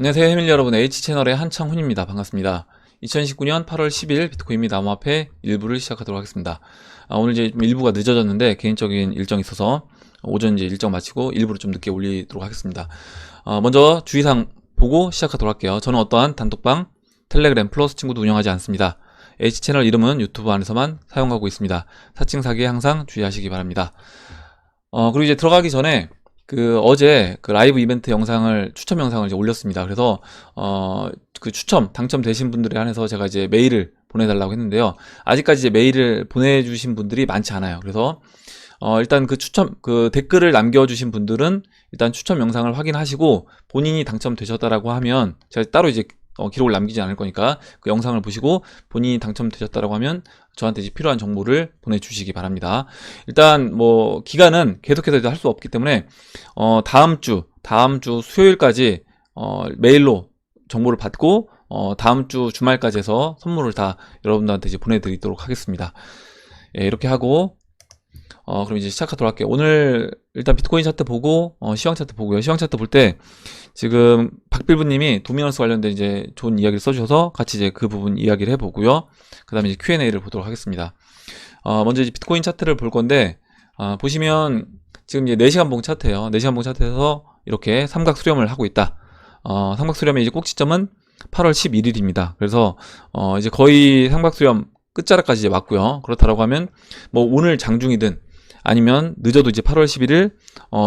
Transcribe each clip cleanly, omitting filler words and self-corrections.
안녕하세요 해밀 여러분, H채널의 한창훈입니다. 반갑습니다. 2019년 8월 10일 비트코인 및 암호화폐 일부를 시작하도록 하겠습니다. 오늘 이제 좀 일부가 늦어졌는데 개인적인 일정이 있어서 오전 이제 일정 마치고 일부를 좀 늦게 올리도록 하겠습니다. 먼저 주의사항 보고 시작하도록 할게요. 저는 어떠한 단톡방, 텔레그램, 플러스 친구도 운영하지 않습니다. H채널 이름은 유튜브 안에서만 사용하고 있습니다. 사칭 사기에 항상 주의하시기 바랍니다. 그리고 이제 들어가기 전에 어제 라이브 이벤트 영상을, 추첨 영상을 이제 올렸습니다. 그래서, 그 추첨, 당첨되신 분들에 한해서 제가 이제 메일을 보내달라고 했는데요. 아직까지 이제 메일을 보내주신 분들이 많지 않아요. 그래서, 일단 댓글을 남겨주신 분들은 일단 추첨 영상을 확인하시고 본인이 당첨되셨다라고 하면 제가 따로 이제 기록을 남기지 않을 거니까 그 영상을 보시고 본인이 당첨되셨다라고 하면 저한테 이제 필요한 정보를 보내주시기 바랍니다. 일단 뭐 기간은 계속해서 할 수 없기 때문에 다음 주 수요일까지 메일로 정보를 받고 다음 주 주말까지 해서 선물을 다 여러분들한테 이제 보내드리도록 하겠습니다. 예, 이렇게 하고 그럼 이제 시작하도록 할게요. 오늘 일단 비트코인 차트 보고 시황 차트 보고요. 시황 차트 볼 때 지금 박빌부님이 도미넌스 관련된 이제 좋은 이야기를 써주셔서 같이 이제 그 부분 이야기를 해보고요. 그 다음에 이제 Q&A를 보도록 하겠습니다. 먼저 이제 비트코인 차트를 볼 건데 보시면 지금 이제 4시간 봉 차트예요. 4시간 봉 차트에서 이렇게 삼각 수렴을 하고 있다. 삼각 수렴의 이제 꼭지점은 8월 11일입니다. 그래서 이제 거의 삼각 수렴 끝자락까지 이제 왔고요. 그렇다라고 하면 뭐 오늘 장중이든 아니면 늦어도 이제 8월 11일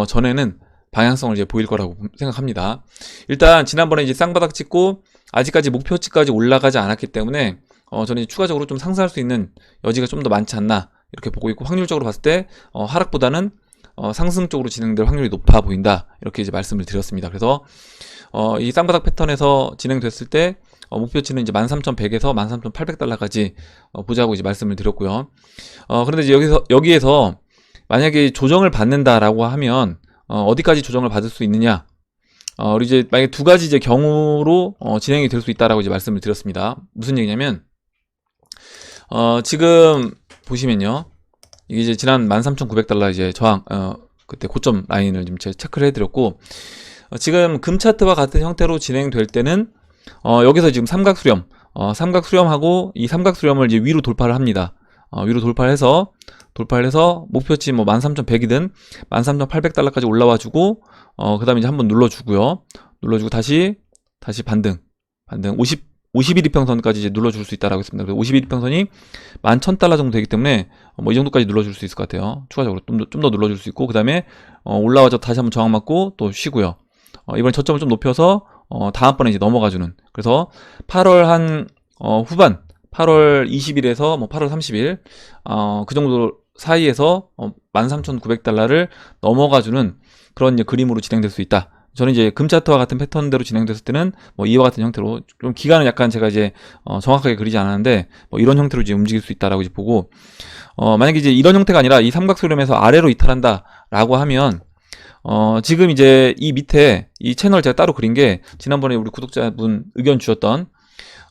전에는 방향성을 이제 보일 거라고 생각합니다. 일단 지난번에 이제 쌍바닥 찍고 아직까지 목표치까지 올라가지 않았기 때문에 저는 이제 추가적으로 좀 상승할 수 있는 여지가 좀 더 많지 않나 이렇게 보고 있고, 확률적으로 봤을 때 하락보다는 상승 쪽으로 진행될 확률이 높아 보인다, 이렇게 이제 말씀을 드렸습니다. 그래서 이 쌍바닥 패턴에서 진행됐을 때 목표치는 이제 13,100에서 13,800달러까지 보자고 이제 말씀을 드렸고요. 그런데 이제 여기에서 만약에 조정을 받는다라고 하면 어디까지 조정을 받을 수 있느냐? 우리 이제 만약에 두 가지 이제 경우로 진행이 될 수 있다라고 이제 말씀을 드렸습니다. 무슨 얘기냐면 지금 보시면요, 이게 이제 지난 13,900달러 이제 저항 그때 고점 라인을 지금 제가 체크를 해드렸고, 지금 금 차트와 같은 형태로 진행될 때는 여기서 지금 삼각 수렴하고 이 삼각 수렴을 이제 위로 돌파를 합니다. 위로 돌파를 해서 목표치 뭐 13,100이든 13,800달러까지 올라와 주고 그 다음에 이제 한번 눌러주고요. 눌러주고 다시 반등 51 이평선까지 이제 눌러줄 수 있다라고 했습니다. 그래서 51 이평선이 11,000달러 정도 되기 때문에 뭐 이 정도까지 눌러줄 수 있을 것 같아요. 추가적으로 좀 더 눌러줄 수 있고, 그 다음에 올라와서 다시 한번 저항 맞고 또 쉬고요. 이번에 저점을 좀 높여서 다음번에 이제 넘어가주는, 그래서 8월 한 후반 8월 20일에서 뭐 8월 30일 그 정도 사이에서 13,900달러를 넘어가주는 그런 이제 그림으로 진행될 수 있다. 저는 이제 금 차트와 같은 패턴대로 진행됐을 때는 뭐 이와 같은 형태로, 좀 기간은 약간 제가 이제 정확하게 그리지 않았는데 뭐 이런 형태로 이제 움직일 수 있다라고 이제 보고, 만약에 이제 이런 형태가 아니라 이 삼각수렴에서 아래로 이탈한다라고 하면 지금 이제 이 밑에 이 채널 제가 따로 그린 게 지난번에 우리 구독자분 의견 주셨던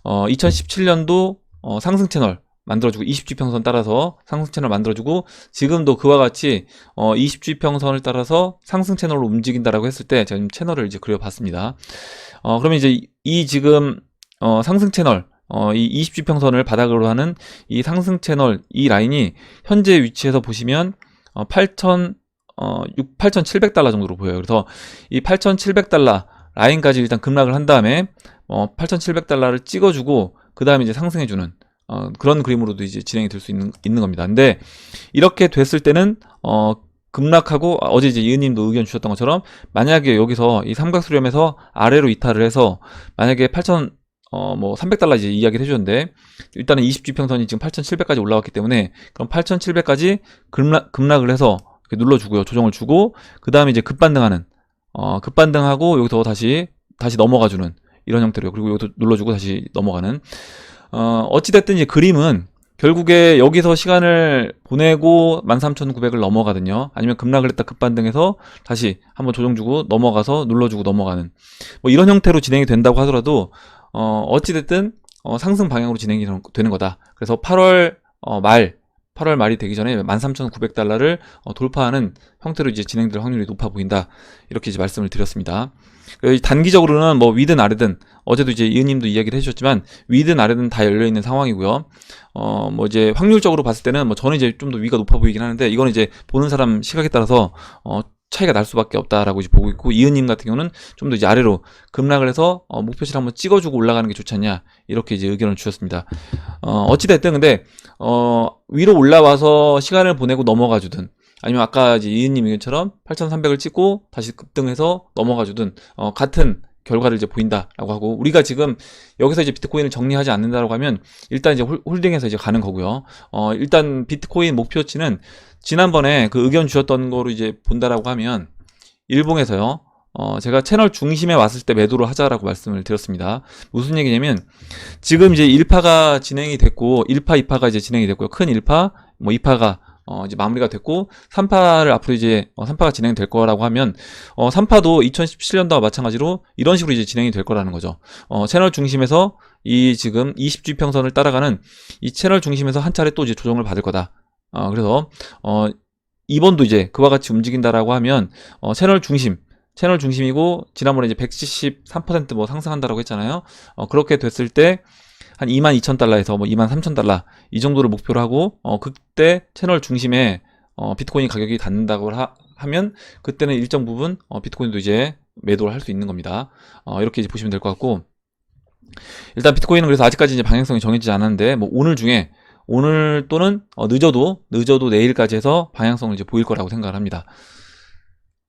2017년도 상승 채널 만들어주고 20주평선 따라서 상승 채널 만들어주고, 지금도 그와 같이 20주평선을 따라서 상승 채널로 움직인다라고 했을 때 제가 지금 채널을 이제 그려봤습니다. 그러면 이제 이 지금 상승 채널 이 20주평선을 바닥으로 하는 이 상승 채널, 이 라인이 현재 위치에서 보시면 8,700달러 정도로 보여요. 그래서 이 8,700달러 라인까지 일단 급락을 한 다음에 8,700달러를 찍어주고 그 다음에 이제 상승해주는 그런 그림으로도 이제 진행이 될 수 있는 겁니다. 근데 이렇게 됐을 때는 급락하고, 어제 이제 이은님도 의견 주셨던 것처럼 만약에 여기서 이 삼각수렴에서 아래로 이탈을 해서 만약에 300달러 이제 이야기를 해주셨는데, 일단은 20주평선이 지금 8,700까지 올라왔기 때문에 그럼 8,700까지 급락을 해서 이렇게 눌러주고요, 조정을 주고 그 다음에 이제 급반등하고 여기서 다시 넘어가주는 이런 형태로요. 그리고 여기도 눌러주고 다시 넘어가는, 어찌됐든 이제 그림은 결국에 여기서 시간을 보내고 13,900을 넘어가든요, 아니면 급락을 했다 급반등해서 다시 한번 조정 주고 넘어가서 눌러주고 넘어가는 뭐 이런 형태로 진행이 된다고 하더라도 어찌됐든 상승 방향으로 진행이 되는 거다. 그래서 8월 말 8월 말이 되기 전에 13,900달러를 돌파하는 형태로 이제 진행될 확률이 높아 보인다. 이렇게 이제 말씀을 드렸습니다. 단기적으로는 뭐 위든 아래든 어제도 이제 이은님도 이야기를 해주셨지만 위든 아래든 다 열려 있는 상황이고요. 뭐 이제 확률적으로 봤을 때는 뭐 저는 이제 좀 더 위가 높아 보이긴 하는데 이거는 이제 보는 사람 시각에 따라서 차이가 날 수밖에 없다라고 이제 보고 있고, 이은님 같은 경우는 좀 더 이제 아래로 급락을 해서 목표치를 한번 찍어주고 올라가는 게 좋지 않냐, 이렇게 이제 의견을 주셨습니다. 어찌됐든 근데 위로 올라와서 시간을 보내고 넘어가 주든, 아니면 아까 이제 이은님 의견처럼 8,300을 찍고 다시 급등해서 넘어가 주든 같은 결과를 이제 보인다라고 하고, 우리가 지금 여기서 이제 비트코인을 정리하지 않는다라고 하면 일단 이제 홀딩해서 이제 가는 거고요. 일단 비트코인 목표치는 지난번에 그 의견 주셨던 거로 이제 본다라고 하면 일봉에서요. 제가 채널 중심에 왔을 때 매도를 하자라고 말씀을 드렸습니다. 무슨 얘기냐면 지금 이제 1파가 진행이 됐고 1파, 2파가 이제 진행이 됐고요. 큰 1파, 뭐 2파가 이제 마무리가 됐고 3파를 앞으로 이제 3파가 진행될 거라고 하면 3파도 2017년도와 마찬가지로 이런 식으로 이제 진행이 될 거라는 거죠. 채널 중심에서 이 지금 20주평선을 따라가는 이 채널 중심에서 한 차례 또 이제 조정을 받을 거다. 그래서 이번도 이제 그와 같이 움직인다라고 하면 채널 중심이고 지난번에 이제 173% 뭐 상승한다라고 했잖아요. 그렇게 됐을 때 한 22,000달러에서 뭐 23,000달러 이 정도를 목표로 하고 그때 채널 중심에 비트코인 가격이 닿는다고 하면 그때는 일정 부분 비트코인도 이제 매도를 할 수 있는 겁니다. 이렇게 이제 보시면 될 것 같고, 일단 비트코인은 그래서 아직까지 이제 방향성이 정해지지 않았는데 뭐 오늘 또는 늦어도 내일까지 해서 방향성을 이제 보일 거라고 생각을 합니다.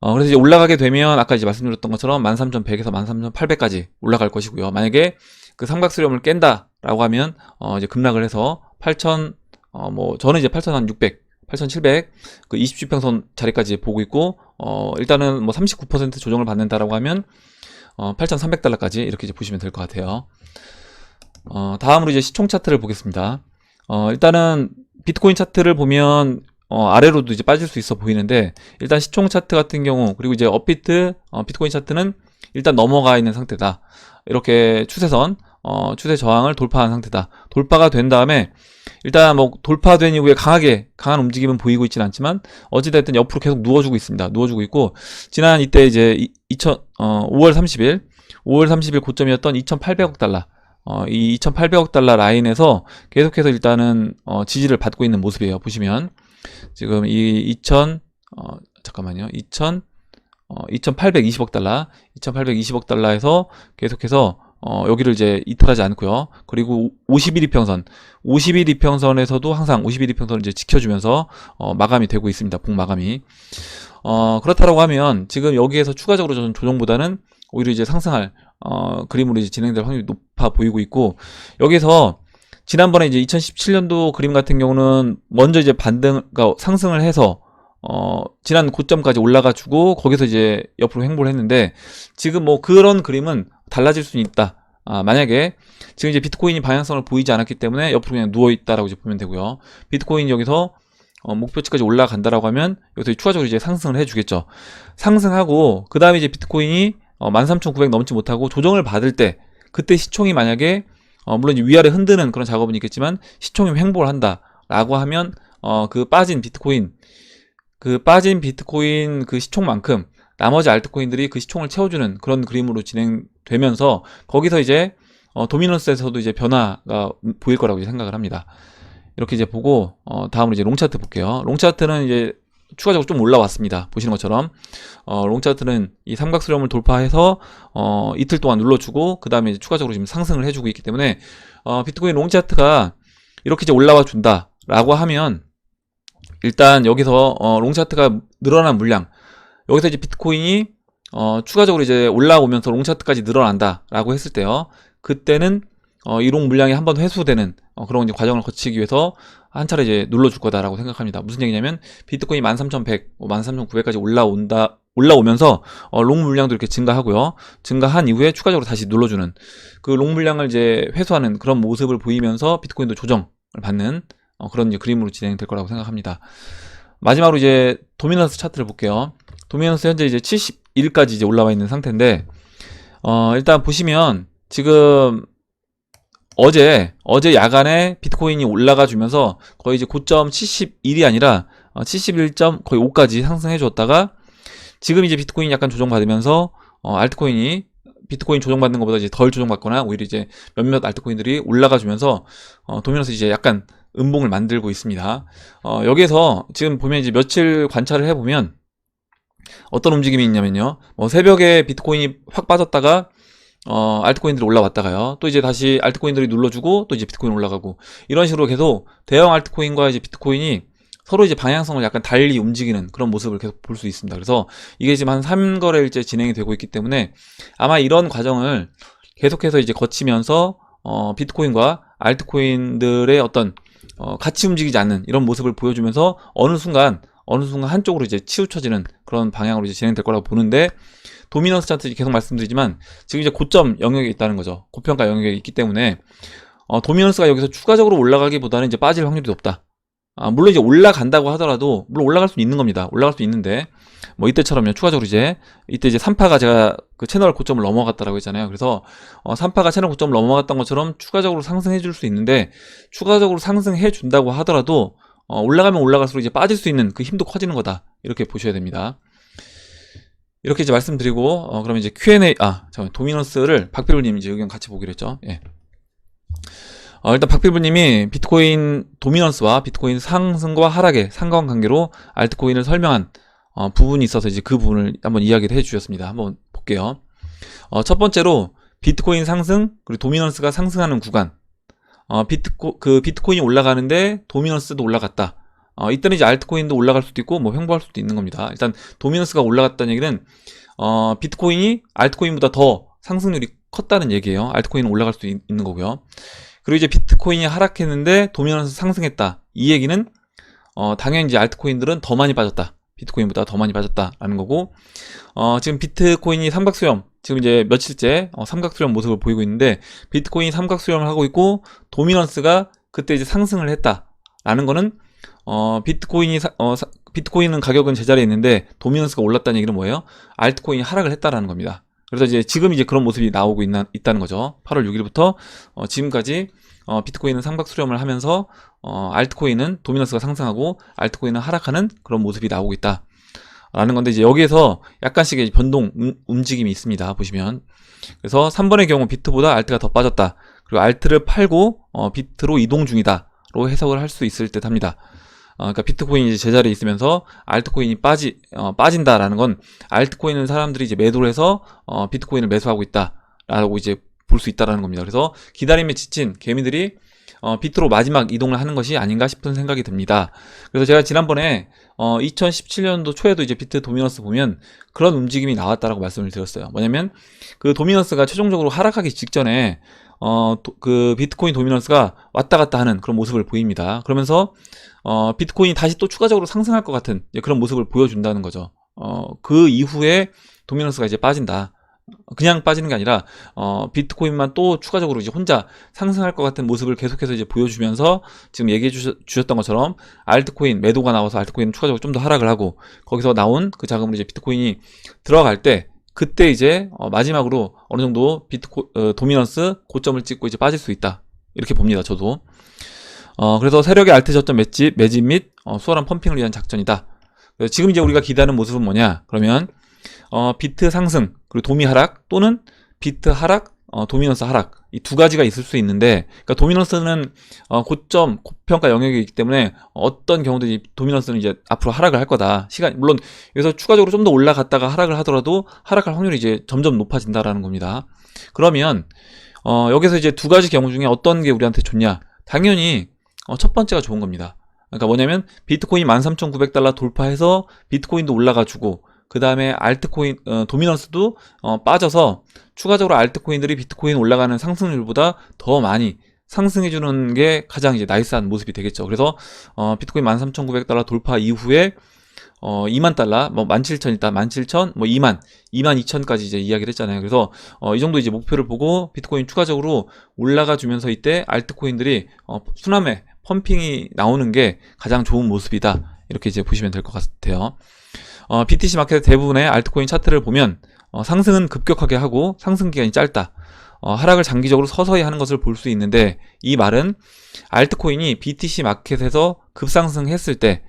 그래서 이제 올라가게 되면 아까 이제 말씀드렸던 것처럼 13,100에서 13,800까지 올라갈 것이고요. 만약에 그 삼각수렴을 깬다라고 하면 이제 급락을 해서 8,000 뭐 저는 이제 8,600, 8,700 그 20주평선 자리까지 보고 있고, 일단은 뭐 39% 조정을 받는다라고 하면 8,300달러까지 이렇게 이제 보시면 될 것 같아요. 다음으로 이제 시총 차트를 보겠습니다. 일단은 비트코인 차트를 보면 아래로도 이제 빠질 수 있어 보이는데, 일단 시총 차트 같은 경우, 그리고 이제 업비트 비트코인 차트는 일단 넘어가 있는 상태다. 이렇게 추세선 추세 저항을 돌파한 상태다. 돌파가 된 다음에 일단 뭐 돌파된 이후에 강한 움직임은 보이고 있지는 않지만 어찌됐든 옆으로 계속 누워주고 있습니다. 누워주고 있고, 지난 이때 이제 5월 30일 고점이었던 2,800억 달러, 이 2,800억 달러 라인에서 계속해서 일단은 지지를 받고 있는 모습이에요. 보시면 지금 이 2,820억 달러, 2,820억 달러에서 계속해서 여기를 이제 이탈하지 않고요. 그리고 50일 이평선에서도 항상 50일 이평선을 이제 지켜주면서 마감이 되고 있습니다. 봉마감이. 그렇다라고 하면 지금 여기에서 추가적으로 저는 조정보다는 오히려 이제 상승할 그림으로 이제 진행될 확률이 높아 보이고 있고, 여기서 지난번에 이제 2017년도 그림 같은 경우는 먼저 이제 그러니까 상승을 해서 지난 고점까지 올라가주고 거기서 이제 옆으로 횡보를 했는데, 지금 뭐 그런 그림은 달라질 수는 있다. 만약에 지금 이제 비트코인이 방향성을 보이지 않았기 때문에 옆으로 그냥 누워있다라고 이제 보면 되고요. 비트코인이 여기서 목표치까지 올라간다라고 하면 여기서 추가적으로 이제 상승을 해주겠죠. 상승하고 그 다음에 이제 비트코인이 13,900 넘지 못하고 조정을 받을 때, 그때 시총이 만약에 물론 이제 위아래 흔드는 그런 작업은 있겠지만 시총이 횡보를 한다라고 하면 그 빠진 비트코인 그 시총만큼 나머지 알트코인들이 그 시총을 채워주는 그런 그림으로 진행되면서 거기서 이제 도미넌스에서도 이제 변화가 보일 거라고 이제 생각을 합니다. 이렇게 이제 보고 다음으로 이제 롱차트 볼게요. 롱차트는 이제 추가적으로 좀 올라왔습니다. 보시는 것처럼 롱차트는 이 삼각수렴을 돌파해서 이틀 동안 눌러주고 그 다음에 추가적으로 지금 상승을 해주고 있기 때문에 비트코인 롱차트가 이렇게 이제 올라와 준다라고 하면, 일단 여기서 롱차트가 늘어난 물량, 여기서 이제 비트코인이 추가적으로 이제 올라오면서 롱차트까지 늘어난다라고 했을 때요, 그때는 이 롱 물량이 한 번 회수되는 그런 이제 과정을 거치기 위해서 한 차례 이제 눌러줄 거다라고 생각합니다. 무슨 얘기냐면 비트코인이 13,100, 13,900까지 올라오면서 롱 물량도 이렇게 증가하고요. 증가한 이후에 추가적으로 다시 눌러주는 그 롱 물량을 이제 회수하는 그런 모습을 보이면서 비트코인도 조정을 받는 그런 이제 그림으로 진행될 거라고 생각합니다. 마지막으로 이제 도미넌스 차트를 볼게요. 도미넌스 현재 이제 71까지 이제 올라와 있는 상태인데, 일단 보시면 지금 어제 야간에 비트코인이 올라가 주면서 거의 이제 고점 71이 아니라 71. 거의 5까지 상승해 줬다가 지금 이제 비트코인이 약간 조정받으면서 알트코인이 비트코인 조정받는 것보다 이제 덜 조정받거나 오히려 이제 몇몇 알트코인들이 올라가 주면서 도미노스 이제 약간 음봉을 만들고 있습니다. 여기에서 지금 보면 이제 며칠 관찰을 해보면 어떤 움직임이 있냐면요. 새벽에 비트코인이 확 빠졌다가 알트코인들이 올라왔다가요. 또 이제 다시 알트코인들이 눌러주고 또 이제 비트코인 올라가고 이런 식으로 계속 대형 알트코인과 이제 비트코인이 서로 이제 방향성을 약간 달리 움직이는 그런 모습을 계속 볼 수 있습니다. 그래서 이게 지금 한 3거래일째 진행이 되고 있기 때문에 아마 이런 과정을 계속해서 이제 거치면서 비트코인과 알트코인들의 어떤 같이 움직이지 않는 이런 모습을 보여주면서 어느 순간 한쪽으로 이제 치우쳐지는 그런 방향으로 이제 진행될 거라고 보는데 도미넌스 차트 계속 말씀드리지만 지금 이제 고점 영역에 있다는 거죠. 고평가 영역에 있기 때문에 도미넌스가 여기서 추가적으로 올라가기보다는 이제 빠질 확률이 높다. 물론 이제 올라간다고 하더라도 물론 올라갈 수 있는 겁니다. 올라갈 수 있는데 이때처럼요. 추가적으로 이때 이제 3파가 제가 그 채널 고점을 넘어갔다라고 했잖아요. 그래서 3파가 채널 고점을 넘어갔던 것처럼 추가적으로 상승해 줄 수 있는데 추가적으로 상승해 준다고 하더라도 올라가면 올라갈수록 이제 빠질 수 있는 그 힘도 커지는 거다. 이렇게 보셔야 됩니다. 이렇게 이제 말씀드리고 그러면 이제 Q&A 잠깐만 도미넌스를 박필부님 이제 의견 같이 보기로 했죠. 예. 일단 박필부님이 비트코인 도미넌스와 비트코인 상승과 하락의 상관관계로 알트코인을 설명한 부분이 있어서 이제 그 부분을 한번 이야기를 해주셨습니다. 한번 볼게요. 첫 번째로 비트코인 상승 그리고 도미넌스가 상승하는 구간. 비트코인이 올라가는데 도미넌스도 올라갔다. 이때는 이제 알트코인도 올라갈 수도 있고 횡보할 수도 있는 겁니다. 일단 도미넌스가 올라갔다는 얘기는 비트코인이 알트코인보다 더 상승률이 컸다는 얘기예요. 알트코인은 올라갈 수도 있는 거고요. 그리고 이제 비트코인이 하락했는데 도미넌스 상승했다. 이 얘기는 당연히 이제 알트코인들은 더 많이 빠졌다. 비트코인보다 더 많이 빠졌다라는 거고 지금 비트코인이 삼각수렴 지금 이제 며칠째 삼각수렴 모습을 보이고 있는데 비트코인이 삼각수렴을 하고 있고 도미넌스가 그때 이제 상승을 했다라는 거는 비트코인은 가격은 제자리에 있는데 도미넌스가 올랐다는 얘기는 뭐예요? 알트코인이 하락을 했다라는 겁니다. 그래서 이제 지금 이제 그런 모습이 나오고 있다는 거죠. 8월 6일부터 지금까지 비트코인은 삼각 수렴을 하면서 알트코인은 도미넌스가 상승하고 알트코인은 하락하는 그런 모습이 나오고 있다. 라는 건데 이제 여기에서 약간씩의 변동 움직임이 있습니다. 보시면. 그래서 3번의 경우 비트보다 알트가 더 빠졌다. 그리고 알트를 팔고 비트로 이동 중이다로 해석을 할 수 있을 듯 합니다. 그러니까 비트코인이 이제 제자리에 있으면서 알트코인이 빠진다라는 건 알트코인은 사람들이 이제 매도를 해서 비트코인을 매수하고 있다라고 이제 볼 수 있다라는 겁니다. 그래서 기다림에 지친 개미들이 비트로 마지막 이동을 하는 것이 아닌가 싶은 생각이 듭니다. 그래서 제가 지난번에 2017년도 초에도 이제 비트 도미넌스 보면 그런 움직임이 나왔다라고 말씀을 드렸어요. 뭐냐면 그 도미넌스가 최종적으로 하락하기 직전에 그 비트코인 도미넌스가 왔다 갔다 하는 그런 모습을 보입니다. 그러면서 비트코인이 다시 또 추가적으로 상승할 것 같은 그런 모습을 보여준다는 거죠. 그 이후에 도미넌스가 이제 빠진다. 그냥 빠지는 게 아니라 비트코인만 또 추가적으로 이제 혼자 상승할 것 같은 모습을 계속해서 이제 보여주면서 지금 얘기해 주셨던 것처럼 알트코인 매도가 나와서 알트코인 추가적으로 좀 더 하락을 하고 거기서 나온 그 자금으로 이제 비트코인이 들어갈 때 그때 이제 마지막으로 어느 정도 도미넌스 고점을 찍고 이제 빠질 수 있다. 이렇게 봅니다. 저도. 그래서 세력의 알트 저점 매집 및 수월한 펌핑을 위한 작전이다. 지금 이제 우리가 기대하는 모습은 뭐냐? 그러면 비트 상승 그리고 도미 하락 또는 비트 하락 도미넌스 하락 이 두 가지가 있을 수 있는데 그러니까 도미넌스는 고평가 영역이 있기 때문에 어떤 경우도 도미넌스는 이제 앞으로 하락을 할 거다. 물론 여기서 추가적으로 좀 더 올라갔다가 하락을 하더라도 하락할 확률이 이제 점점 높아진다라는 겁니다. 그러면 여기서 이제 두 가지 경우 중에 어떤 게 우리한테 좋냐? 당연히 첫 번째가 좋은 겁니다. 그러니까 뭐냐면 비트코인 13,900달러 돌파해서 비트코인도 올라가지고 그 다음에 알트코인 도미넌스도 빠져서 추가적으로 알트코인들이 비트코인 올라가는 상승률보다 더 많이 상승해주는 게 가장 이제 나이스한 모습이 되겠죠. 그래서 비트코인 13,900달러 돌파 이후에 2만 달러, 17,000 있다, 17,000, 2만 2,000까지 이제 이야기를 했잖아요. 그래서 이 정도 이제 목표를 보고 비트코인 추가적으로 올라가 주면서 이때 알트코인들이 순환매 펌핑이 나오는 게 가장 좋은 모습이다. 이렇게 이제 보시면 될 것 같아요. BTC 마켓 대부분의 알트코인 차트를 보면 상승은 급격하게 하고 상승 기간이 짧다. 하락을 장기적으로 서서히 하는 것을 볼 수 있는데, 이 말은 알트코인이 BTC 마켓에서 급상승했을 때,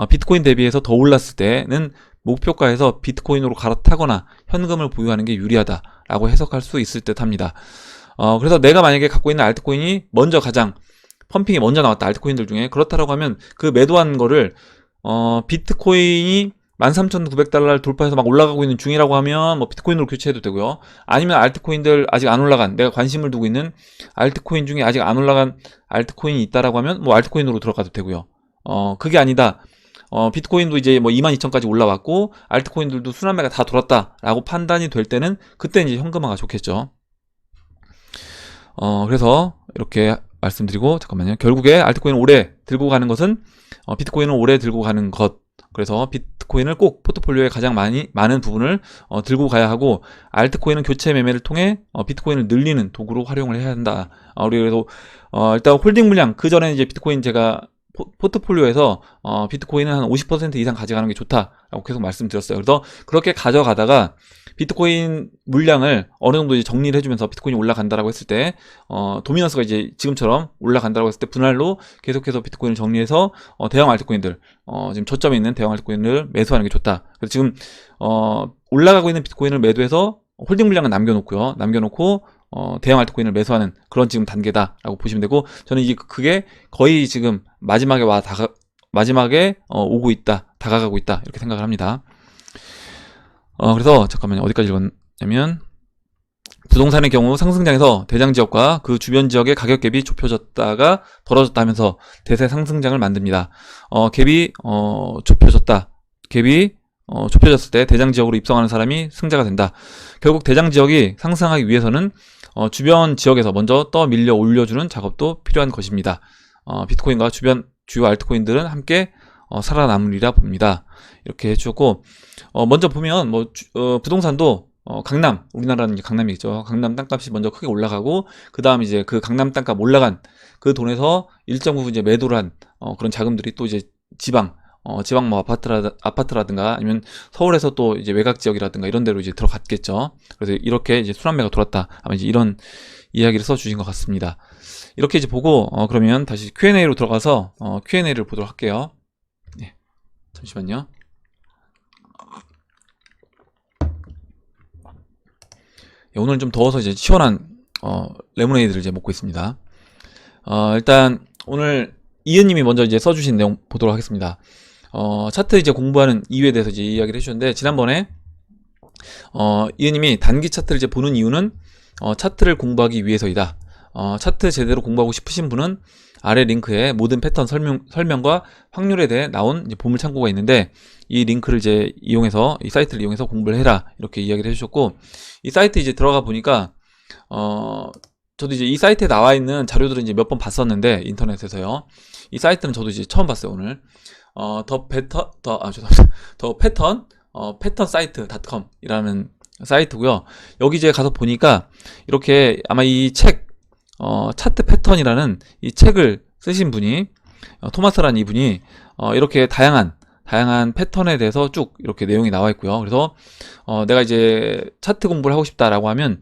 비트코인 대비해서 더 올랐을 때는 목표가에서 비트코인으로 갈아타거나 현금을 보유하는 게 유리하다라고 해석할 수 있을 듯 합니다. 그래서 내가 만약에 갖고 있는 알트코인이 먼저 가장 펌핑이 먼저 나왔다, 알트코인들 중에. 그렇다라고 하면 그 매도한 거를 비트코인이 13,900달러를 돌파해서 막 올라가고 있는 중이라고 하면 뭐 비트코인으로 교체해도 되고요. 아니면 알트코인들 아직 안 올라간, 내가 관심을 두고 있는 알트코인 중에 아직 안 올라간 알트코인이 있다라고 하면 뭐 알트코인으로 들어가도 되고요. 그게 아니다, 비트코인도 이제 뭐 22,000까지 올라왔고 알트코인들도 순환매가 다 돌았다라고 판단이 될 때는 그때 이제 현금화가 좋겠죠. 그래서 이렇게 말씀드리고, 잠깐만요. 결국에 알트코인을 오래 들고 가는 것은 비트코인을 오래 들고 가는 것. 그래서 비트코인을 꼭 포트폴리오에 가장 많은 부분을 들고 가야 하고, 알트코인은 교체 매매를 통해 비트코인을 늘리는 도구로 활용을 해야 한다. 우리 그래도 일단 홀딩 물량, 그 전에 이제 비트코인 제가 포트폴리오에서 비트코인은 한 50% 이상 가져가는 게 좋다라고 계속 말씀드렸어요. 그래서 그렇게 가져가다가 비트코인 물량을 어느 정도 이제 정리를 해주면서 비트코인이 올라간다라고 했을 때, 도미넌스가 이제 지금처럼 올라간다라고 했을 때 분할로 계속해서 비트코인을 정리해서 대형 알트코인들, 지금 저점에 있는 대형 알트코인을 매수하는 게 좋다. 그래서 지금 올라가고 있는 비트코인을 매도해서 홀딩 물량은 남겨놓고 대형 알트코인을 매수하는 그런 지금 단계다라고 보시면 되고, 저는 이제 그게 거의 지금 마지막에 오고 있다, 다가가고 있다, 이렇게 생각을 합니다. 그래서 잠깐만요. 어디까지 읽었냐면, 부동산의 경우 상승장에서 대장 지역과 그 주변 지역의 가격 갭이 좁혀졌다가 벌어졌다 하면서 대세 상승장을 만듭니다. 갭이 좁혀졌을 때 대장 지역으로 입성하는 사람이 승자가 된다. 결국 대장 지역이 상승하기 위해서는 주변 지역에서 먼저 떠밀려 올려주는 작업도 필요한 것입니다. 비트코인과 주변 주요 알트코인들은 함께 살아남으리라 봅니다. 이렇게 해주셨고, 먼저 보면 뭐 부동산도 강남, 우리나라는 이제 강남이겠죠. 강남 땅값이 먼저 크게 올라가고, 그 다음 이제 그 강남 땅값 올라간 그 돈에서 일정 부분 이제 매도를 한 그런 자금들이 또 이제 지방 뭐 아파트라든가 아니면 서울에서 또 이제 외곽 지역이라든가 이런 데로 이제 들어갔겠죠. 그래서 이렇게 이제 순환매가 돌았다, 아마 이제 이런 이야기를 써주신 것 같습니다. 이렇게 이제 보고, 그러면 다시 Q&A로 들어가서 Q&A를 보도록 할게요. 네, 잠시만요. 오늘은 좀 더워서 이제 시원한 레모네이드를 이제 먹고 있습니다. 일단 오늘 이은님이 먼저 이제 써주신 내용 보도록 하겠습니다. 차트 이제 공부하는 이유에 대해서 이제 이야기를 해주셨는데, 지난번에 이은님이 단기 차트를 이제 보는 이유는 차트를 공부하기 위해서이다. 차트 제대로 공부하고 싶으신 분은 아래 링크에 모든 패턴 설명과 확률에 대해 나온 이제 보물 창고가 있는데, 이 링크를 이제 이용해서, 이 사이트를 이용해서 공부를 해라, 이렇게 이야기를 해주셨고, 이 사이트 이제 들어가 보니까 저도 이제 이 사이트에 나와 있는 자료들은 이제 몇 번 봤었는데, 인터넷에서요. 이 사이트는 저도 이제 처음 봤어요, 오늘. 패턴 사이트.com 이라는 사이트고요. 여기 이제 가서 보니까 이렇게 아마 이 책, 차트 패턴이라는 이 책을 쓰신 분이, 토마스라는 이분이 이렇게 다양한 패턴에 대해서 쭉 이렇게 내용이 나와 있고요. 그래서 내가 이제 차트 공부를 하고 싶다라고 하면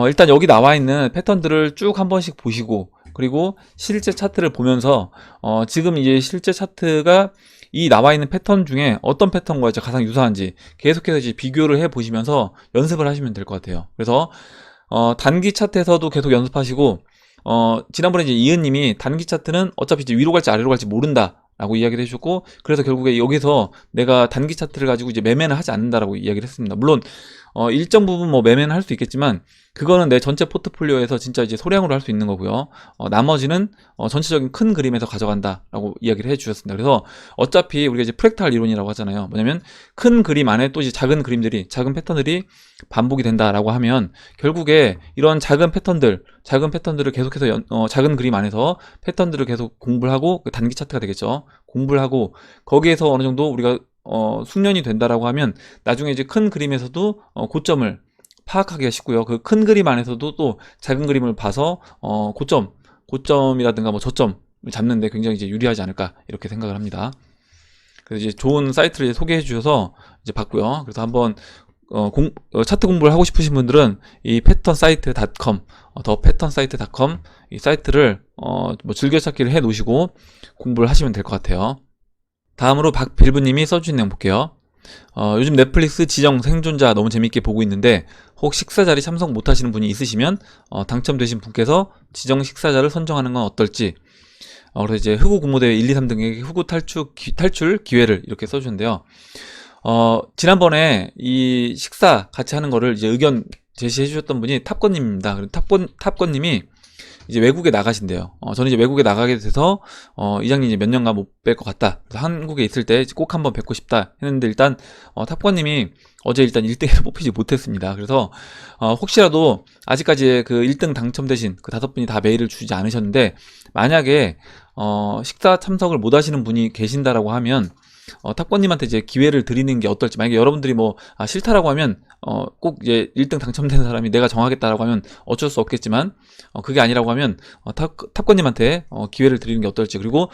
일단 여기 나와 있는 패턴들을 쭉 한 번씩 보시고, 그리고 실제 차트를 보면서 지금 이제 실제 차트가 이 나와 있는 패턴 중에 어떤 패턴과 이제 가장 유사한지 계속해서 이제 비교를 해 보시면서 연습을 하시면 될 것 같아요. 그래서 단기 차트에서도 계속 연습하시고, 지난번에 이제 이은님이 단기 차트는 어차피 이제 위로 갈지 아래로 갈지 모른다 라고 이야기를 해주셨고, 그래서 결국에 여기서 내가 단기 차트를 가지고 이제 매매는 하지 않는다라고 이야기를 했습니다. 물론 일정 부분 뭐 매매는 할 수 있겠지만, 그거는 내 전체 포트폴리오에서 진짜 이제 소량으로 할 수 있는 거고요. 나머지는 전체적인 큰 그림에서 가져간다라고 이야기를 해주셨습니다. 그래서 어차피 우리가 이제 프랙탈 이론이라고 하잖아요. 뭐냐면 큰 그림 안에 또 이제 작은 패턴들이 반복이 된다라고 하면, 결국에 이런 작은 패턴들을 계속해서 작은 그림 안에서 패턴들을 계속 공부를 하고, 그 단기 차트가 되겠죠. 공부를 하고 거기에서 어느 정도 우리가 숙련이 된다라고 하면, 나중에 이제 큰 그림에서도 고점을 파악하기가 쉽고요. 그 큰 그림 안에서도 또 작은 그림을 봐서 고점이라든가 뭐 저점을 잡는데 굉장히 이제 유리하지 않을까, 이렇게 생각을 합니다. 그래서 이제 좋은 사이트를 이제 소개해 주셔서 이제 봤고요. 그래서 한번 차트 공부를 하고 싶으신 분들은 이 패턴사이트.com, 더 패턴사이트.com 이 사이트를 뭐 즐겨찾기를 해 놓으시고 공부를 하시면 될 것 같아요. 다음으로 박빌브님이 써주신 내용 볼게요. 요즘 넷플릭스 지정 생존자 너무 재밌게 보고 있는데 혹 식사자리 참석 못하시는 분이 있으시면 당첨되신 분께서 지정 식사자를 선정하는 건 어떨지. 그래서 이제 흑우 공모대회 1, 2, 3등에게 흑우 탈출 기회를 이렇게 써주는데요. 지난번에 이 식사 같이 하는 거를 이제 의견 제시해 주셨던 분이 탑건님입니다. 탑건님이 이제 외국에 나가신대요. 저는 이제 외국에 나가게 돼서 이장님 이제 몇 년간 못 뵐 것 같다. 그래서 한국에 있을 때 꼭 한번 뵙고 싶다 했는데 일단 탑건님이 어제 일단 1등에서 뽑히지 못했습니다. 그래서 혹시라도 아직까지 그 1등 당첨되신 그 5분이 다 메일을 주지 않으셨는데 만약에 식사 참석을 못 하시는 분이 계신다라고 하면 탑건님한테 이제 기회를 드리는 게 어떨지. 만약에 여러분들이 뭐 싫다라고 하면 꼭 이제 1등 당첨된 사람이 내가 정하겠다라고 하면 어쩔 수 없겠지만 그게 아니라고 하면 탑건님한테 기회를 드리는 게 어떨지. 그리고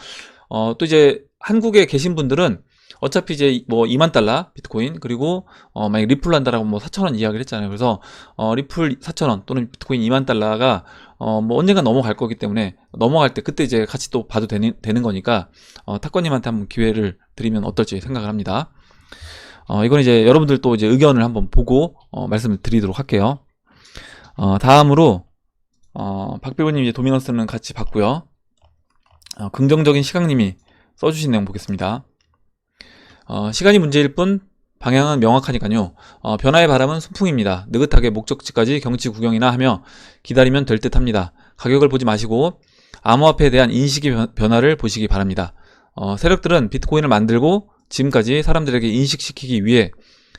또 이제 한국에 계신 분들은 어차피 이제 뭐 2만 달러 비트코인 그리고 만약 리플 한다라고 뭐 4,000원 이야기를 했잖아요. 그래서 리플 4,000원 또는 비트코인 2만 달러가 뭐 언젠가 넘어갈 거기 때문에 넘어갈 때 그때 이제 같이 또 봐도 되는 거니까 탑건님한테 한번 기회를 드리면 어떨지 생각을 합니다. 이건 이제 여러분들 또 이제 의견을 한번 보고 말씀을 드리도록 할게요. 다음으로 박빌브님 이제 도미넌스는 같이 봤고요. 긍정적인 시각님이 써주신 내용 보겠습니다. 시간이 문제일 뿐 방향은 명확하니까요. 변화의 바람은 순풍입니다. 느긋하게 목적지까지 경치 구경이나 하며 기다리면 될 듯 합니다. 가격을 보지 마시고 암호화폐에 대한 인식의 변화를 보시기 바랍니다. 세력들은 비트코인을 만들고 지금까지 사람들에게 인식시키기 위해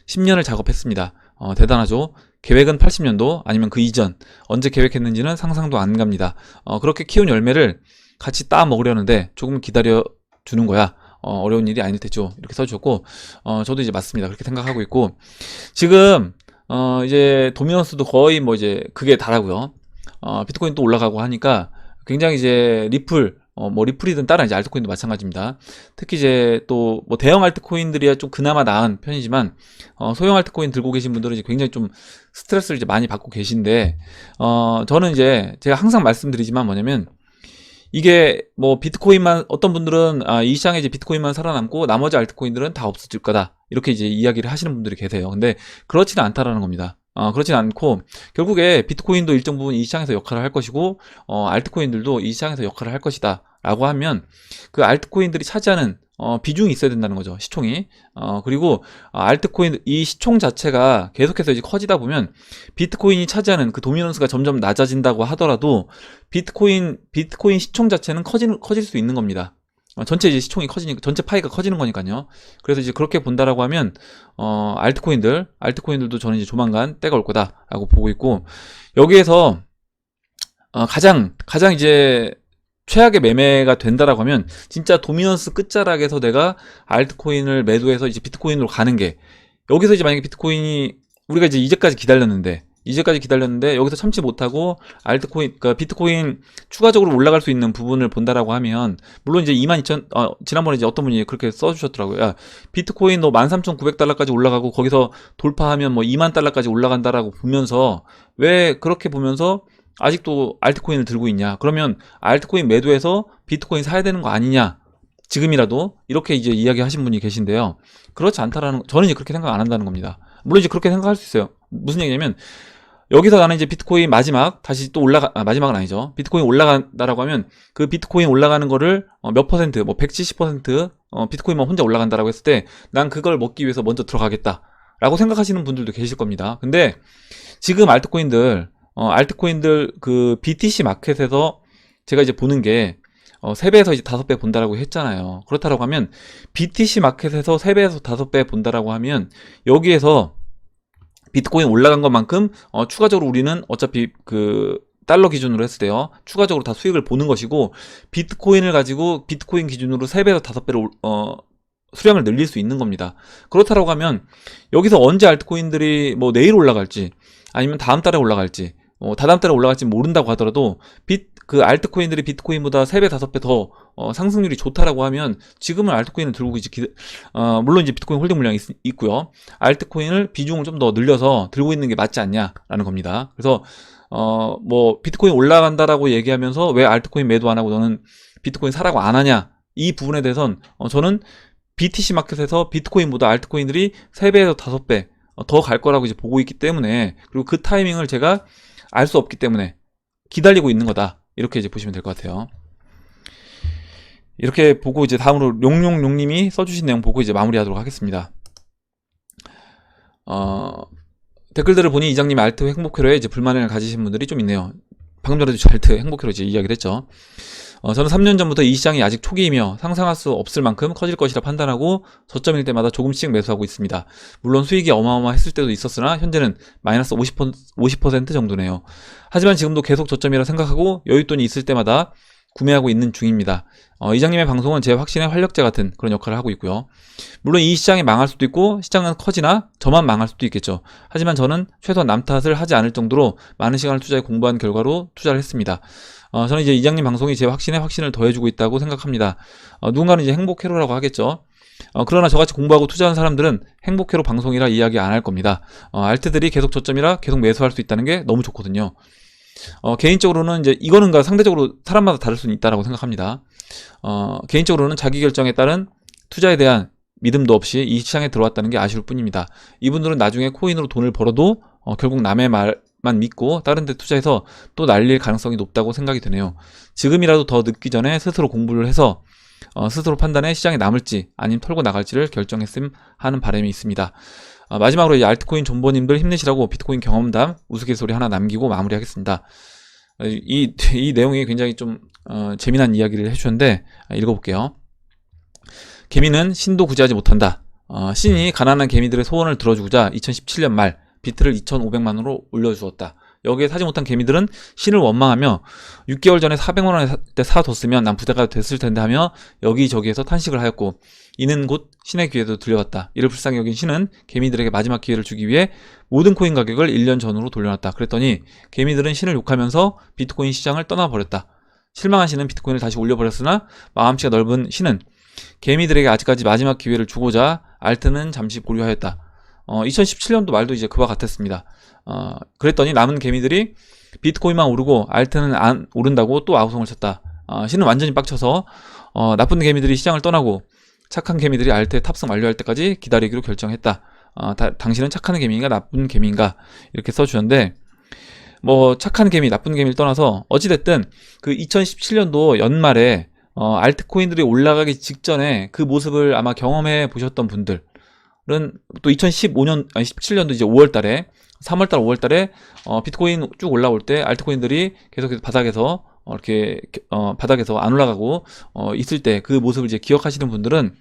10년을 작업했습니다. 대단하죠? 계획은 80년도 아니면 그 이전 언제 계획했는지는 상상도 안 갑니다. 그렇게 키운 열매를 같이 따 먹으려는데 조금 기다려 주는 거야. 어려운 일이 아닐 테죠. 이렇게 써주셨고, 저도 이제 맞습니다. 그렇게 생각하고 있고, 지금, 이제 도미넌스도 거의 뭐 이제 그게 다라고요. 비트코인 또 올라가고 하니까 굉장히 이제 뭐 리플이든 다른 이제 알트코인도 마찬가지입니다. 특히 이제 또 뭐 대형 알트코인들이야 좀 그나마 나은 편이지만, 소형 알트코인 들고 계신 분들은 이제 굉장히 좀 스트레스를 이제 많이 받고 계신데, 저는 이제 제가 항상 말씀드리지만 뭐냐면, 이게 뭐 비트코인만 어떤 분들은 이 시장에 이제 비트코인만 살아남고 나머지 알트코인들은 다 없어질 거다 이렇게 이제 이야기를 하시는 분들이 계세요. 근데 그렇지는 않다라는 겁니다. 그렇진 않고 결국에 비트코인도 일정 부분 이 시장에서 역할을 할 것이고 알트코인들도 이 시장에서 역할을 할 것이다 라고 하면 그 알트코인들이 차지하는 비중이 있어야 된다는 거죠. 시총이. 그리고 알트코인 이 시총 자체가 계속해서 이제 커지다 보면 비트코인이 차지하는 그 도미넌스가 점점 낮아진다고 하더라도 비트코인 시총 자체는 커질 수 있는 겁니다. 전체 이제 시총이 커지니까 전체 파이가 커지는 거니까요. 그래서 이제 그렇게 본다라고 하면 알트코인들도 저는 이제 조만간 때가 올 거다라고 보고 있고 여기에서 가장 이제 최악의 매매가 된다라고 하면 진짜 도미넌스 끝자락에서 내가 알트코인을 매도해서 이제 비트코인으로 가는 게 여기서 이제 만약에 비트코인이 우리가 이제 이제까지 기다렸는데 여기서 참지 못하고 그러니까 비트코인 추가적으로 올라갈 수 있는 부분을 본다라고 하면 물론 이제 22,000 지난번에 이제 어떤 분이 그렇게 써주셨더라고요. 야, 비트코인 너 13,900달러까지 올라가고 거기서 돌파하면 뭐 2만 달러까지 올라간다라고 보면서 왜 그렇게 보면서 아직도 알트코인을 들고 있냐? 그러면 알트코인 매도해서 비트코인 사야 되는 거 아니냐? 지금이라도 이렇게 이제 이야기하신 분이 계신데요. 그렇지 않다라는 저는 이제 그렇게 생각 안 한다는 겁니다. 물론 이제 그렇게 생각할 수 있어요. 무슨 얘기냐면 여기서 나는 이제 비트코인 다시 또 마지막은 아니죠. 비트코인 올라간다라고 하면 그 비트코인 올라가는 거를 몇 퍼센트, 뭐 170% 비트코인만 혼자 올라간다라고 했을 때 난 그걸 먹기 위해서 먼저 들어가겠다라고 생각하시는 분들도 계실 겁니다. 근데 지금 알트코인들 그 BTC 마켓에서 제가 이제 보는 게 3배에서 이제 5배 본다라고 했잖아요. 그렇다라고 하면 BTC 마켓에서 3배에서 5배 본다라고 하면 여기에서 비트코인 올라간 것만큼 추가적으로 우리는 어차피 그 달러 기준으로 했을 때요. 추가적으로 다 수익을 보는 것이고 비트코인을 가지고 비트코인 기준으로 3배에서 5배로 수량을 늘릴 수 있는 겁니다. 그렇다라고 하면 여기서 언제 알트코인들이 뭐 내일 올라갈지 아니면 다음 달에 올라갈지 다다음 달에 올라갈지 모른다고 하더라도 그 알트코인들이 비트코인보다 3배, 5배 더 상승률이 좋다라고 하면 지금은 알트코인을 들고 이제 물론 이제 비트코인 홀딩 물량이 있고요. 알트코인을 비중을 좀 더 늘려서 들고 있는 게 맞지 않냐라는 겁니다. 그래서 뭐 비트코인 올라간다라고 얘기하면서 왜 알트코인 매도 안 하고 너는 비트코인 사라고 안 하냐, 이 부분에 대해선 저는 BTC 마켓에서 비트코인보다 알트코인들이 3배에서 5배 더 갈 거라고 이제 보고 있기 때문에, 그리고 그 타이밍을 제가 알 수 없기 때문에 기다리고 있는 거다, 이렇게 이제 보시면 될 것 같아요. 이렇게 보고 이제 다음으로 용용용님이 써주신 내용 보고 이제 마무리하도록 하겠습니다. 댓글들을 보니 이장님 알트 행복회로에 이제 불만을 가지신 분들이 좀 있네요. 방금 전에도 알트 행복회로 이제 이야기를 했죠. 저는 3년 전부터 이 시장이 아직 초기이며 상상할 수 없을 만큼 커질 것이라 판단하고 저점일 때마다 조금씩 매수하고 있습니다. 물론 수익이 어마어마했을 때도 있었으나 현재는 마이너스 50% 정도네요. 하지만 지금도 계속 저점이라 생각하고 여윳돈이 있을 때마다 구매하고 있는 중입니다. 이장님의 방송은 제 확신의 활력제 같은 그런 역할을 하고 있고요. 물론 이 시장이 망할 수도 있고 시장은 커지나 저만 망할 수도 있겠죠. 하지만 저는 최소한 남 탓을 하지 않을 정도로 많은 시간을 투자해 공부한 결과로 투자를 했습니다. 저는 이제 이장님 방송이 제 확신에 확신을 더해주고 있다고 생각합니다. 누군가는 이제 행복회로라고 하겠죠. 그러나 저같이 공부하고 투자한 사람들은 행복회로 방송이라 이야기 안 할 겁니다. 알트들이 계속 저점이라 계속 매수할 수 있다는 게 너무 좋거든요. 개인적으로는 이제 이거는가 상대적으로 사람마다 다를 수는 있다라고 생각합니다. 개인적으로는 자기 결정에 따른 투자에 대한 믿음도 없이 이 시장에 들어왔다는 게 아쉬울 뿐입니다. 이분들은 나중에 코인으로 돈을 벌어도 결국 남의 말만 믿고 다른 데 투자해서 또 날릴 가능성이 높다고 생각이 드네요. 지금이라도 더 늦기 전에 스스로 공부를 해서 스스로 판단해 시장에 남을지 아니면 털고 나갈지를 결정했음 하는 바람이 있습니다. 마지막으로 이 알트코인 존버님들 힘내시라고 비트코인 경험담 우스갯소리 하나 남기고 마무리하겠습니다. 이 내용이 굉장히 좀 재미난 이야기를 해주셨는데 읽어볼게요. 개미는 신도 구제하지 못한다. 신이 가난한 개미들의 소원을 들어주고자 2017년 말 비트를 2,500만원으로 올려주었다. 여기에 사지 못한 개미들은 신을 원망하며 6개월 전에 400만원에 사뒀으면 난 부자가 됐을 텐데 하며 여기저기에서 탄식을 하였고, 이는 곧 신의 기회도 들려왔다. 이를 불쌍히 여긴 신은 개미들에게 마지막 기회를 주기 위해 모든 코인 가격을 1년 전으로 돌려놨다. 그랬더니 개미들은 신을 욕하면서 비트코인 시장을 떠나버렸다. 실망한 신은 비트코인을 다시 올려버렸으나 마음씨가 넓은 신은 개미들에게 아직까지 마지막 기회를 주고자 알트는 잠시 보류하였다. 2017년도 말도 이제 그와 같았습니다. 그랬더니 남은 개미들이 비트코인만 오르고 알트는 안 오른다고 또 아우성을 쳤다. 신은 완전히 빡쳐서 나쁜 개미들이 시장을 떠나고 착한 개미들이 알트에 탑승 완료할 때까지 기다리기로 결정했다. 당신은 착한 개미인가 나쁜 개미인가, 이렇게 써주셨는데, 뭐 착한 개미 나쁜 개미를 떠나서 어찌됐든 그 2017년도 연말에 알트코인들이 올라가기 직전에 그 모습을 아마 경험해 보셨던 분들은 또 17년도 이제 5월달에 3월달 5월달에 비트코인 쭉 올라올 때 알트코인들이 계속해서 바닥에서 이렇게 바닥에서 안 올라가고 있을 때 그 모습을 이제 기억하시는 분들은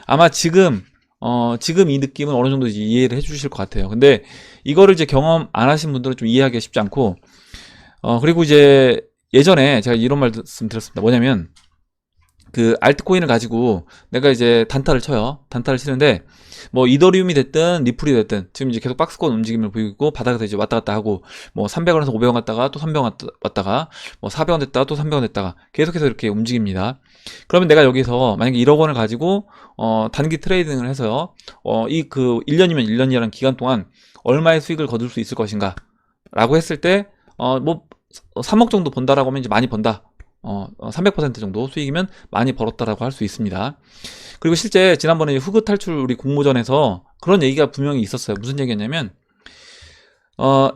아마 지금 이 느낌은 어느 정도 이제 이해를 해주실 것 같아요. 근데 이거를 이제 경험 안 하신 분들은 좀 이해하기가 쉽지 않고, 그리고 이제 예전에 제가 이런 말씀 드렸습니다. 뭐냐면 그 알트코인을 가지고 내가 이제 단타를 쳐요. 단타를 치는데 뭐 이더리움이 됐든 리플이 됐든 지금 이제 계속 박스권 움직임을 보이고 바닥에서 이제 왔다 갔다 하고 뭐 300원에서 500원 갔다가 또 300원 왔다가 뭐 400원 됐다가 또 300원 됐다가 계속해서 이렇게 움직입니다. 그러면 내가 여기서 만약에 1억 원을 가지고 단기 트레이딩을 해서요. 이 그 1년이면 1년이라는 기간 동안 얼마의 수익을 거둘 수 있을 것인가 라고 했을 때 뭐 3억 정도 번다라고 하면 이제 많이 번다. 300% 정도 수익이면 많이 벌었다라고 할 수 있습니다. 그리고 실제 지난번에 후그 탈출 우리 공모전에서 그런 얘기가 분명히 있었어요. 무슨 얘기였냐면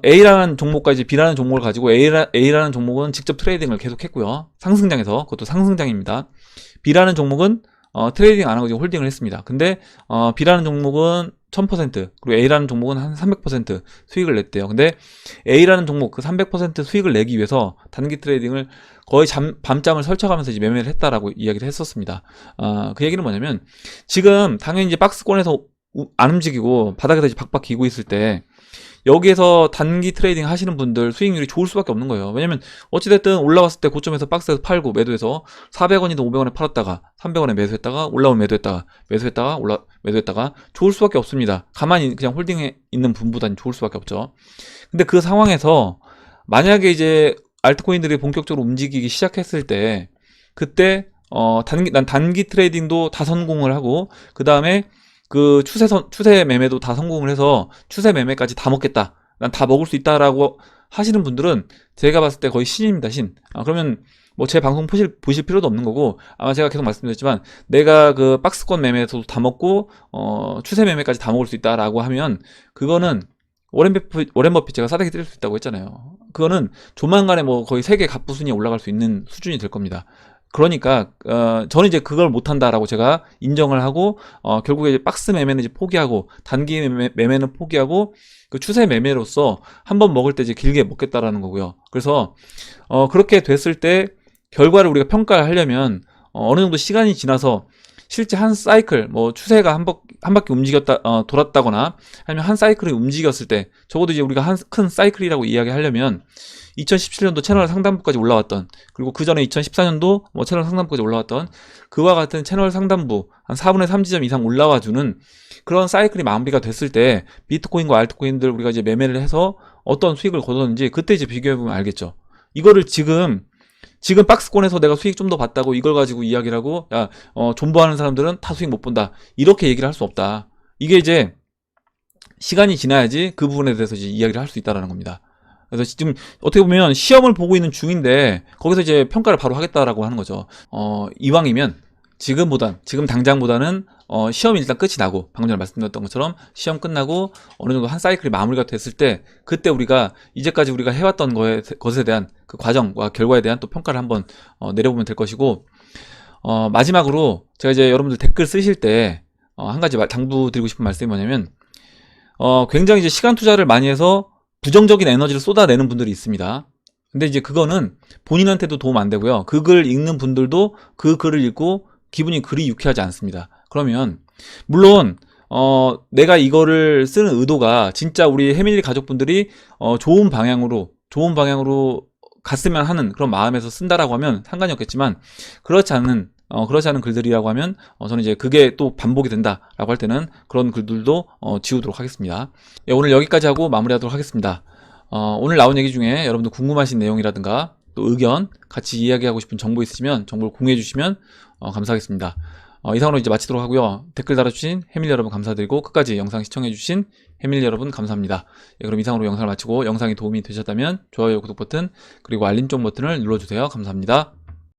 A라는 종목과 이제 B라는 종목을 가지고 A라는 종목은 직접 트레이딩을 계속 했고요. 상승장에서, 그것도 상승장입니다. B라는 종목은 트레이딩 안 하고 지금 홀딩을 했습니다. 근데 B라는 종목은 1000%, 그리고 A라는 종목은 한 300% 수익을 냈대요. 근데 A라는 종목 그 300% 수익을 내기 위해서 단기 트레이딩을 거의 밤잠을 설쳐가면서 이제 매매를 했다라고 이야기를 했었습니다. 그 얘기는 뭐냐면 지금 당연히 이제 박스권에서 안 움직이고 바닥에서 이제 박박 기고 있을 때 여기에서 단기 트레이딩 하시는 분들 수익률이 좋을 수밖에 없는 거예요. 왜냐면 어찌됐든 올라왔을 때 고점에서 박스에서 팔고 매도해서 400원이든 500원에 팔았다가 300원에 매수했다가 올라오면 매도했다가 매수했다가 매도했다가 좋을 수밖에 없습니다. 가만히 그냥 홀딩해 있는 분보다는 좋을 수밖에 없죠. 근데 그 상황에서 만약에 이제 알트코인들이 본격적으로 움직이기 시작했을 때 그때 난 단기 트레이딩도 다 성공을 하고, 그 다음에 그 추세 매매도 다 성공을 해서 추세 매매까지 다 먹겠다. 난 다 먹을 수 있다라고 하시는 분들은 제가 봤을 때 거의 신입니다, 신. 그러면 뭐 제 방송 보실 필요도 없는 거고, 아마 제가 계속 말씀드렸지만 내가 그 박스권 매매에서도 다 먹고 추세 매매까지 다 먹을 수 있다라고 하면 그거는 워렌 버핏 제가 싸대기 때릴 수 있다고 했잖아요. 그거는 조만간에 뭐 거의 세계 갑부순위에 올라갈 수 있는 수준이 될 겁니다. 그러니까 저는 이제 그걸 못한다라고 제가 인정을 하고 결국에 이제 박스 매매는 이제 포기하고 단기 매매는 포기하고 그 추세 매매로서 한번 먹을 때 이제 길게 먹겠다라는 거고요. 그래서 그렇게 됐을 때 결과를 우리가 평가를 하려면 어느 정도 시간이 지나서 실제 한 사이클, 뭐 추세가 한 바퀴 돌았다거나 아니면 한 사이클이 움직였을 때, 적어도 이제 우리가 한 큰 사이클이라고 이야기하려면 2017년도 채널 상단부까지 올라왔던, 그리고 그 전에 2014년도 뭐 채널 상단부까지 올라왔던 그와 같은 채널 상단부 한 4분의 3 지점 이상 올라와주는 그런 사이클이 마무리가 됐을 때 비트코인과 알트코인들 우리가 이제 매매를 해서 어떤 수익을 거뒀는지 그때 이제 비교해보면 알겠죠. 이거를 지금 박스권에서 내가 수익 좀 더 봤다고 이걸 가지고 이야기를 하고, 야, 존버하는 사람들은 다 수익 못 본다, 이렇게 얘기를 할 수 없다. 이게 이제 시간이 지나야지 그 부분에 대해서 이제 이야기를 할 수 있다라는 겁니다. 그래서 지금 어떻게 보면 시험을 보고 있는 중인데 거기서 이제 평가를 바로 하겠다라고 하는 거죠. 이왕이면 지금 당장보다는 시험이 일단 끝이 나고, 방금 전에 말씀드렸던 것처럼 시험 끝나고 어느 정도 한 사이클이 마무리가 됐을 때 그때 우리가 이제까지 우리가 해왔던 것에 대한 그 과정과 결과에 대한 또 평가를 한번 내려보면 될 것이고, 마지막으로 제가 이제 여러분들 댓글 쓰실 때 한 가지 당부드리고 싶은 말씀이 뭐냐면, 굉장히 이제 시간 투자를 많이 해서 부정적인 에너지를 쏟아내는 분들이 있습니다. 근데 이제 그거는 본인한테도 도움 안 되고요. 그 글 읽는 분들도 그 글을 읽고 기분이 그리 유쾌하지 않습니다. 그러면 물론 내가 이거를 쓰는 의도가 진짜 우리 해밀리 가족분들이 좋은 방향으로 갔으면 하는 그런 마음에서 쓴다라고 하면 상관이 없겠지만, 그렇지 않은 글들이라고 하면 저는 이제 그게 또 반복이 된다라고 할 때는 그런 글들도 지우도록 하겠습니다. 예, 오늘 여기까지 하고 마무리하도록 하겠습니다. 오늘 나온 얘기 중에 여러분들 궁금하신 내용이라든가 또 의견, 같이 이야기하고 싶은 정보 있으시면 정보를 공유해 주시면 감사하겠습니다. 이상으로 이제 마치도록 하고요. 댓글 달아주신 해밀리 여러분 감사드리고 끝까지 영상 시청해주신 해밀리 여러분 감사합니다. 예, 그럼 이상으로 영상을 마치고 영상이 도움이 되셨다면 좋아요, 구독 버튼, 그리고 알림 종 버튼을 눌러주세요. 감사합니다.